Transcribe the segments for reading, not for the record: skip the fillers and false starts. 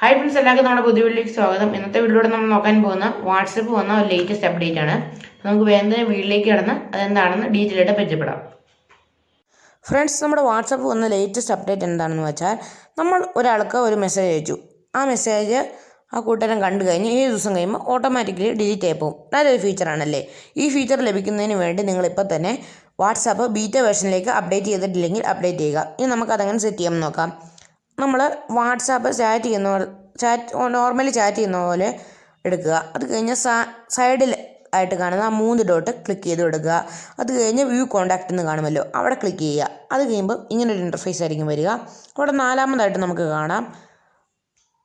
Hi friends, എല്ലാവർക്കും നമ്മുടെ പുതിയ വീഡിയോയിലേക്ക് സ്വാഗതം. ഇന്നത്തെ വീഡിയോയിലൂടെ നമ്മൾ നോക്കാൻ പോകുന്ന വാട്സപ്പ് വന്ന ഒരു ലേറ്റസ്റ്റ് അപ്ഡേറ്റ് ആണ്. നമുക്ക് വേണ്ട വീട്ടിലേക്ക് കടന്ന് അതെന്താണെന്ന് ഡീറ്റെയിൽ ആയിട്ട് പരിചയപ്പെടാം. ഫ്രണ്ട്സ്, നമ്മുടെ വാട്സപ്പ് വന്ന ലേറ്റസ്റ്റ് അപ്ഡേറ്റ് എന്താണെന്ന് വെച്ചാൽ, നമ്മൾ ഒരാൾക്ക് ഒരു മെസ്സേജ് അയച്ചു. ആ മെസ്സേജ് ആ കൂട്ടുകാരൻ കണ്ടു കഴിഞ്ഞ് 7 ദിവസം കഴിയുമ്പോൾ ഓട്ടോമാറ്റിക്കലി ഡിലീറ്റ് ആയി പോകും. നല്ലൊരു ഫീച്ചറാണല്ലേ. ഈ ഫീച്ചർ ലഭിക്കുന്നതിന് വേണ്ടി നിങ്ങളിപ്പോൾ തന്നെ വാട്സാപ്പ് ബീറ്റ വേർഷനിലേക്ക് അപ്ഡേറ്റ് ചെയ്തിട്ടില്ലെങ്കിൽ അപ്ഡേറ്റ് ചെയ്യുക. ഇനി നമുക്കതങ്ങനെ സെറ്റ് ചെയ്യാൻ നോക്കാം. നമ്മൾ വാട്സാപ്പ് നോർമലി ചാറ്റ് ചെയ്യുന്ന പോലെ എടുക്കുക. അത് കഴിഞ്ഞ് സൈഡിൽ ആയിട്ട് കാണുന്ന ആ 3 ഡോട്ട് ക്ലിക്ക് ചെയ്ത് കൊടുക്കുക. അത് കഴിഞ്ഞ് വ്യൂ കോൺടാക്റ്റ് എന്ന് കാണുമല്ലോ, അവിടെ ക്ലിക്ക് ചെയ്യുക. അത് കഴിയുമ്പോൾ ഇങ്ങനൊരു ഇൻ്റർഫേസ് ആയിരിക്കും വരിക. അവിടെ 4ാമതായിട്ട് നമുക്ക് കാണാം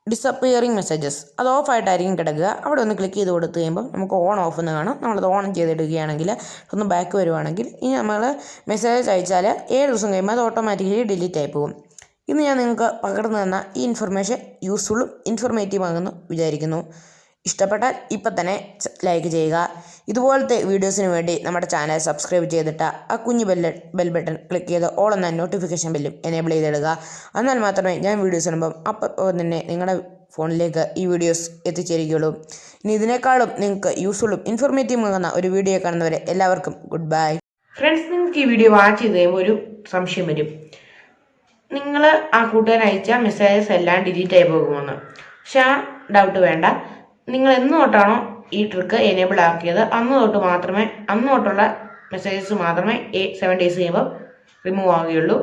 ഡിസപ്പിയറിങ് മെസ്സേജസ്. അത് ഓഫായിട്ടായിരിക്കും കിടക്കുക. അവിടെ ഒന്ന് ക്ലിക്ക് ചെയ്ത് കൊടുത്തു കഴിയുമ്പോൾ നമുക്ക് ഓൺ ഓഫ് എന്ന് കാണാം. നമ്മളത് ഓൺ ചെയ്തിടുകയാണെങ്കിൽ ഒന്ന് ബാക്ക് വരുവാണെങ്കിൽ ഇനി നമ്മൾ മെസ്സേജ് അയച്ചാൽ 7 ദിവസം കഴിയുമ്പോൾ അത് ഓട്ടോമാറ്റിക്കലി ഡിലീറ്റ് ആയി പോകും. ഇന്ന് ഞാൻ നിങ്ങൾക്ക് പകർന്നു തന്ന ഈ ഇൻഫർമേഷൻ യൂസ്ഫുള്ളും ഇൻഫോർമേറ്റീവാകുന്നു വിചാരിക്കുന്നു. ഇഷ്ടപ്പെട്ടാൽ ഇപ്പം തന്നെ ലൈക്ക് ചെയ്യുക. ഇതുപോലത്തെ വീഡിയോസിന് വേണ്ടി നമ്മുടെ ചാനൽ സബ്സ്ക്രൈബ് ചെയ്തിട്ട് ആ കുഞ്ഞു ബെൽ ബട്ടൺ ക്ലിക്ക് ചെയ്ത് ഓൾ എന്ന നോട്ടിഫിക്കേഷൻ ബെല്ലും എനേബിൾ ചെയ്തിടുക. എന്നാൽ മാത്രമേ ഞാൻ വീഡിയോസ് ഇടുമ്പം അപ്പോൾ തന്നെ നിങ്ങളുടെ ഫോണിലേക്ക് ഈ വീഡിയോസ് എത്തിച്ചേരുകയുള്ളൂ. ഇനി ഇതിനേക്കാളും നിങ്ങൾക്ക് യൂസ്ഫുള്ളും ഇൻഫോർമേറ്റീവും ആകുന്ന ഒരു വീഡിയോ കാണുന്നവരെ എല്ലാവർക്കും ഗുഡ് ബൈ. ഫ്രണ്ട്സ്, നിങ്ങൾക്ക് ഈ വീഡിയോ വാച്ച് ചെയ്ത് കഴിയുമ്പോൾ ഒരു സംശയം വരും. നിങ്ങൾ ആ കൂട്ടുകാരൻ അയച്ച മെസ്സേജസ് എല്ലാം ഡിലീറ്റ് ആയി പോകുമെന്ന്. പക്ഷെ ആ ഡൗട്ട് വേണ്ട. നിങ്ങൾ എന്ന് തൊട്ടാണോ ഈ ട്രിക്ക് എനേബിൾ ആക്കിയത് അന്ന് തൊട്ടുള്ള മെസ്സേജസ് മാത്രമേ 7 ഡേയ്സ് കഴിയുമ്പോൾ റിമൂവ് ആവുകയുള്ളൂ.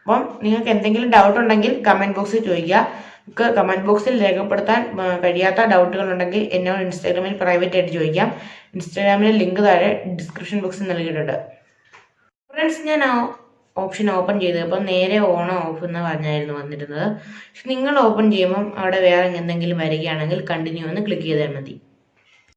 അപ്പം നിങ്ങൾക്ക് എന്തെങ്കിലും ഡൗട്ട് ഉണ്ടെങ്കിൽ കമൻറ്റ് ബോക്സിൽ ചോദിക്കുക. നിങ്ങൾക്ക് കമൻറ്റ് ബോക്സിൽ രേഖപ്പെടുത്താൻ കഴിയാത്ത ഡൗട്ടുകൾ ഉണ്ടെങ്കിൽ എന്നോട് ഇൻസ്റ്റാഗ്രാമിൽ പ്രൈവറ്റ് ആയിട്ട് ചോദിക്കാം. ഇൻസ്റ്റാഗ്രാമിലെ ലിങ്ക് താഴെ ഡിസ്ക്രിപ്ഷൻ ബോക്സിൽ നൽകിയിട്ടുണ്ട്. ഫ്രണ്ട്സ്, ഞാൻ ഓപ്ഷൻ ഓപ്പൺ ചെയ്തപ്പോൾ നേരെ ഓൺ ഓഫ് എന്ന് പറഞ്ഞായിരുന്നു വന്നിരുന്നത്. പക്ഷെ നിങ്ങൾ ഓപ്പൺ ചെയ്യുമ്പം അവിടെ വേറെ എന്തെങ്കിലും വരികയാണെങ്കിൽ കണ്ടിന്യൂ എന്ന് ക്ലിക്ക് ചെയ്താൽ മതി.